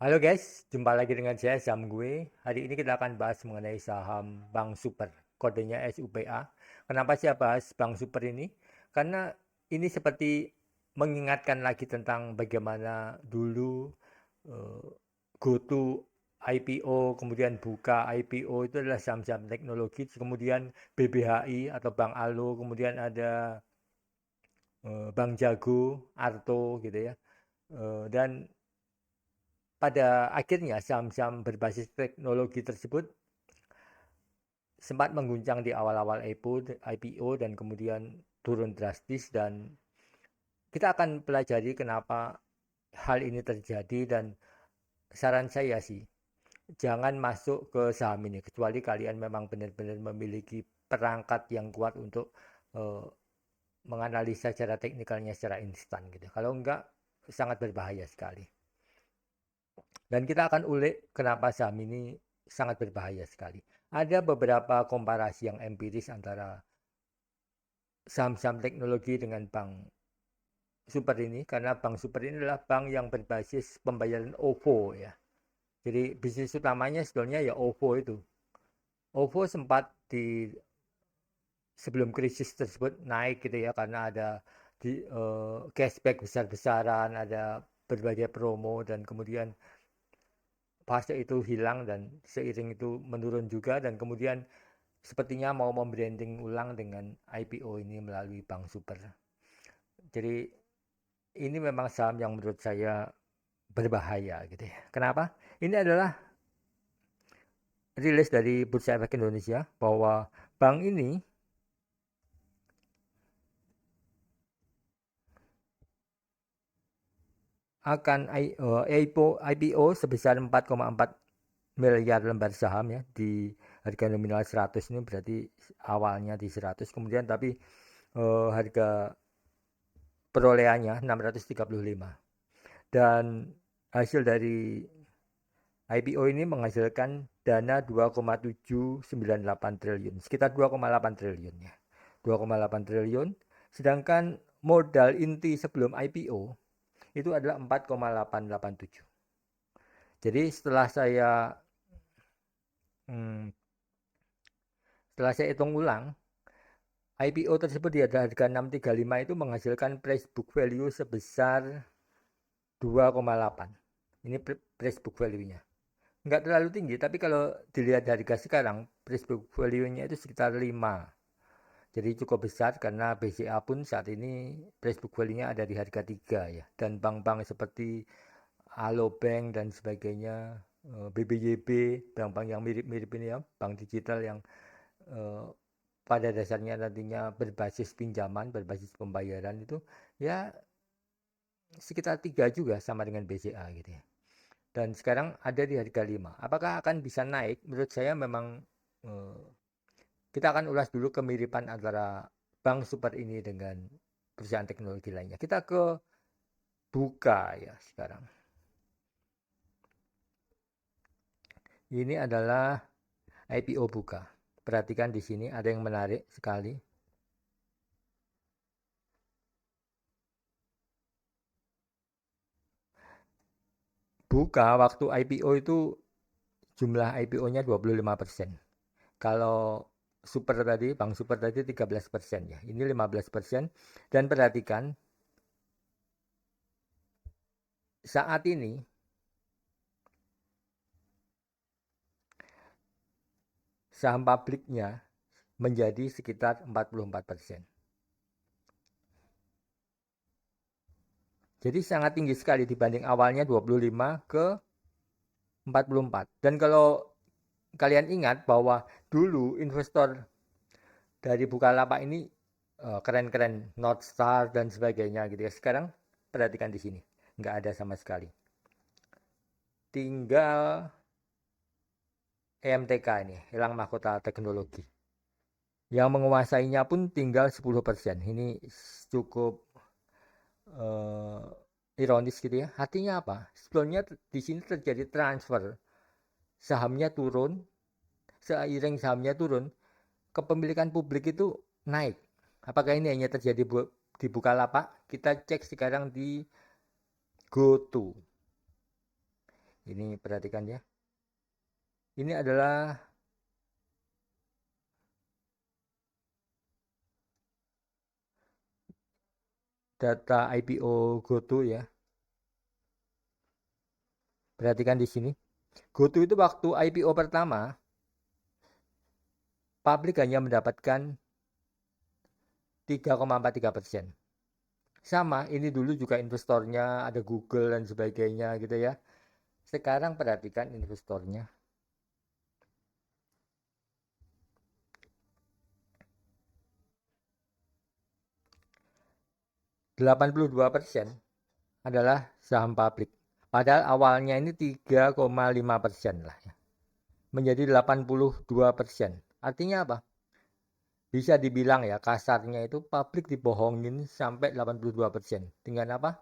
Halo guys, jumpa lagi dengan saya Sam gue. Hari ini kita akan bahas mengenai saham Bank Super, kodenya SUPA. Kenapa saya bahas Bank Super ini? Karena ini seperti mengingatkan lagi tentang bagaimana dulu eh, GoTo IPO, kemudian buka IPO itu adalah saham-saham teknologi, kemudian BBHI atau Bank Alo, kemudian ada Bank Jago, Arto gitu ya. Dan pada akhirnya saham-saham berbasis teknologi tersebut sempat mengguncang di awal-awal IPO dan kemudian turun drastis, dan kita akan pelajari kenapa hal ini terjadi. Dan saran saya sih, jangan masuk ke saham ini kecuali kalian memang benar-benar memiliki perangkat yang kuat untuk uh, menganalisa secara teknikalnya secara instan gitu. Kalau enggak, sangat berbahaya sekali. Dan kita akan ulik kenapa saham ini sangat berbahaya sekali. Ada beberapa komparasi yang empiris antara saham-saham teknologi dengan Bank Super ini, karena Bank Super ini adalah bank yang berbasis pembayaran OVO ya. Jadi bisnis utamanya sebetulnya ya OVO itu. OVO sempat di sebelum krisis tersebut naik gitu ya, karena ada cashback besar-besaran, ada berbagai promo, dan kemudian fase itu hilang dan seiring itu menurun juga, dan kemudian sepertinya mau membranding ulang dengan IPO ini melalui Bank Super. Jadi ini memang saham yang menurut saya berbahaya gitu ya. Kenapa? Ini adalah rilis dari Bursa Efek Indonesia bahwa bank ini akan IPO sebesar 4,4 miliar lembar saham ya, di harga nominal 100. Ini berarti awalnya di 100, kemudian tapi harga perolehannya 635. Dan hasil dari IPO ini menghasilkan dana 2,798 triliun, sekitar 2,8 triliun ya. 2,8 triliun, sedangkan modal inti sebelum IPO itu adalah 4,887. Jadi hmm, setelah saya hitung ulang, IPO tersebut di harga 635 itu menghasilkan price book value sebesar 2,8. Ini price book value-nya. Nggak terlalu tinggi, tapi kalau dilihat dari harga sekarang, price book value-nya itu sekitar 5. Jadi cukup besar, karena BCA pun saat ini price book value-nya ada di harga 3 ya. Dan bank-bank seperti Alobank dan sebagainya, BBYB, bank-bank yang mirip-mirip ini ya, bank digital yang eh, pada dasarnya nantinya berbasis pinjaman, berbasis pembayaran, itu ya sekitar 3 juga sama dengan BCA gitu ya. Dan sekarang ada di harga 5. Apakah akan bisa naik? Menurut saya memang eh, kita akan ulas dulu kemiripan antara Bank Super ini dengan perusahaan teknologi lainnya. Kita ke Buka ya sekarang. Ini adalah IPO Buka. Perhatikan di sini ada yang menarik sekali. Buka waktu IPO itu jumlah IPO-nya 25%. Kalau Super tadi, Bank Super tadi 13% ya. Ini 15%. Dan perhatikan saat ini saham publiknya menjadi sekitar 44%. Jadi sangat tinggi sekali dibanding awalnya 25 ke 44. Dan kalau kalian ingat bahwa dulu investor dari Bukalapak ini keren-keren, Northstar dan sebagainya gitu ya. Sekarang perhatikan di sini, nggak ada sama sekali. Tinggal EMTK ini, Elang Mahkota Teknologi. Yang menguasainya pun tinggal 10%. Ini cukup uh, ironis gitu ya. Artinya apa? Sebetulnya di sini terjadi transfer. Sahamnya turun, seiring sahamnya turun, kepemilikan publik itu naik. Apakah ini hanya terjadi di Bukalapak? Kita cek sekarang di GoTo. Ini perhatikan ya. Ini adalah data IPO GoTo ya. Perhatikan di sini. GoTo itu waktu IPO pertama, publik hanya mendapatkan 3,43%. Sama, ini dulu juga investornya ada Google dan sebagainya gitu ya. Sekarang perhatikan investornya. 82% adalah saham publik. Padahal awalnya ini 3,5% lah ya. Menjadi 82%. Artinya apa? Bisa dibilang ya kasarnya itu publik dibohongin sampai 82%. Dengan apa?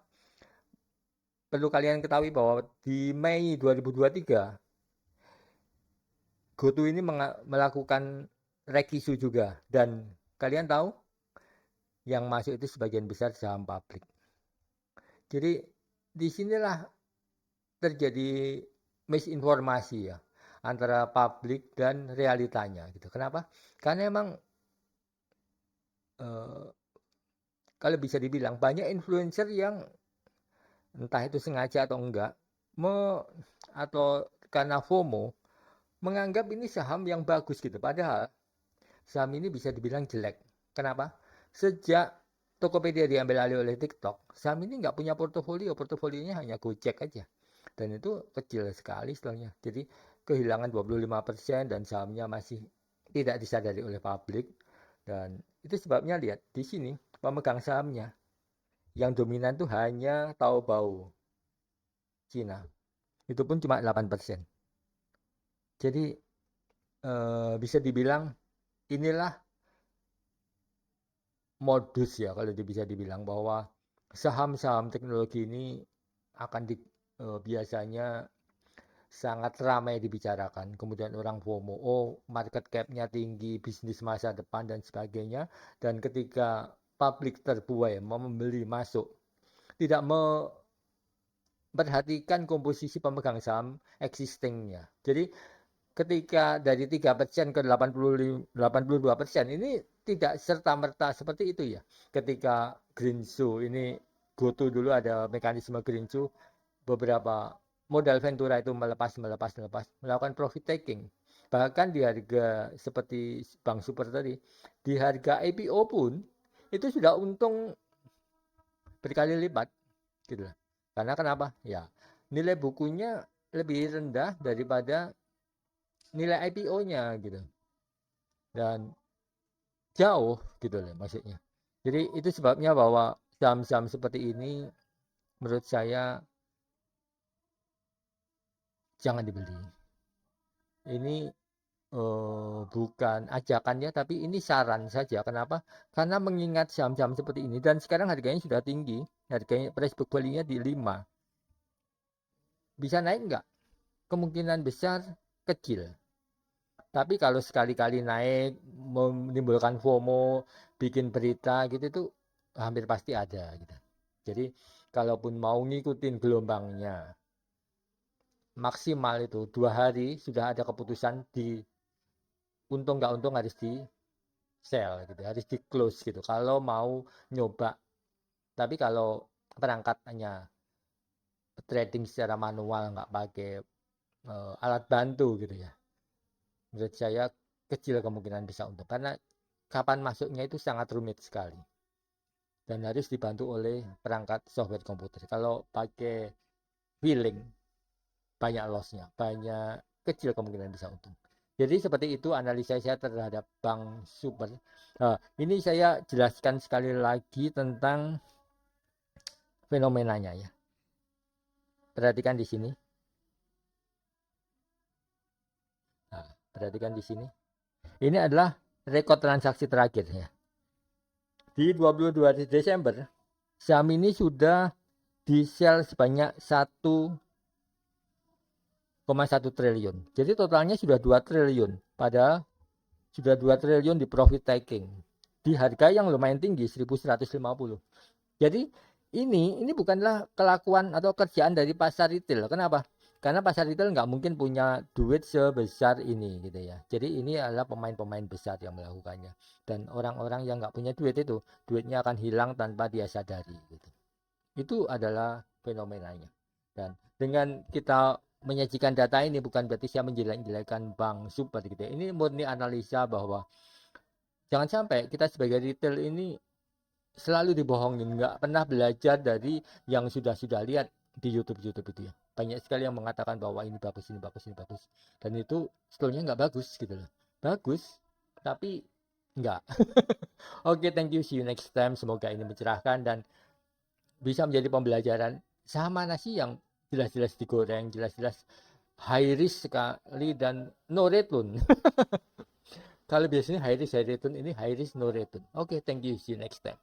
Perlu kalian ketahui bahwa di Mei 2023 GoTo ini melakukan rekisu juga, dan kalian tahu yang masuk itu sebagian besar saham publik. Jadi disinilah terjadi misinformasi ya antara publik dan realitanya gitu. Kenapa? Karena emang kalau bisa dibilang banyak influencer yang entah itu sengaja atau enggak atau karena FOMO menganggap ini saham yang bagus gitu. Padahal saham ini bisa dibilang jelek. Kenapa? Sejak Tokopedia diambil alih oleh TikTok, saham ini nggak punya portofolionya hanya Gojek aja. Dan itu kecil sekali setelahnya. Jadi kehilangan 25% dan sahamnya masih tidak disadari oleh publik. Dan itu sebabnya lihat di sini pemegang sahamnya yang dominan tuh hanya Taobao Cina. Itu pun cuma 8%. Jadi bisa dibilang inilah modus ya kalau bisa dibilang bahwa saham-saham teknologi ini akan biasanya sangat ramai dibicarakan. Kemudian orang FOMO, market cap-nya tinggi, bisnis masa depan dan sebagainya. Dan ketika publik terbuai membeli masuk, tidak memperhatikan komposisi pemegang saham existingnya. Jadi ketika dari 3% ke 82% ini tidak serta-merta seperti itu ya. Ketika Green Shoe ini GoTo dulu ada mekanisme Green Shoe, beberapa modal Ventura itu melepas melakukan profit taking. Bahkan di harga seperti Bank Super tadi, di harga IPO pun itu sudah untung berkali lipat gitu lah. Karena kenapa? Ya, nilai bukunya lebih rendah daripada nilai IPO-nya gitu. Dan jauh gitu loh maksudnya. Jadi itu sebabnya bahwa saham-saham seperti ini menurut saya jangan dibeli. Ini bukan ajakannya, tapi ini saran saja. Kenapa? Karena mengingat saham-saham seperti ini dan sekarang harganya sudah tinggi, harganya price book value-nya di 5. Bisa naik enggak? Kemungkinan besar kecil. Tapi kalau sekali-kali naik menimbulkan FOMO, bikin berita gitu itu hampir pasti ada gitu. Jadi kalaupun mau ngikutin gelombangnya maksimal itu 2 hari sudah ada keputusan di untung nggak untung harus di sell gitu, harus di close gitu kalau mau nyoba. Tapi kalau perangkatnya trading secara manual nggak pakai alat bantu gitu ya, menurut saya kecil kemungkinan bisa untung karena kapan masuknya itu sangat rumit sekali dan harus dibantu oleh perangkat software komputer. Kalau pakai billing banyak lossnya, banyak kecil kemungkinan bisa untung. Jadi seperti itu analisa saya terhadap Bank Super. Nah, ini saya jelaskan sekali lagi tentang fenomenanya ya. Perhatikan di sini. Nah, perhatikan di sini. Ini adalah rekod transaksi terakhir ya. Di 22 Desember, saham ini sudah di-sell sebanyak 1,1 triliun. Jadi totalnya sudah 2 triliun. Padahal sudah 2 triliun di profit taking. Di harga yang lumayan tinggi, 1.150. Jadi ini bukanlah kelakuan atau kerjaan dari pasar retail. Kenapa? Karena pasar retail nggak mungkin punya duit sebesar ini gitu ya. Jadi ini adalah pemain-pemain besar yang melakukannya. Dan orang-orang yang nggak punya duit itu, duitnya akan hilang tanpa dia sadari gitu. Itu adalah fenomenanya. Dan dengan kita menyajikan data ini bukan berarti saya menjelek-jelekan bank super gitu ya. Ini murni analisa bahwa jangan sampai kita sebagai retail ini selalu dibohongin, nggak pernah belajar dari yang sudah lihat di YouTube itu ya. Banyak sekali yang mengatakan bahwa ini bagus, ini bagus, ini bagus. Dan itu sebetulnya nggak bagus gitu loh. Bagus, tapi nggak. Oke, thank you. See you next time. Semoga ini mencerahkan dan bisa menjadi pembelajaran. Sama nasi yang jelas-jelas digoreng, jelas-jelas high risk sekali dan no return. Kalau biasanya high risk, high return, ini high risk, no return. Oke, thank you. See you next time.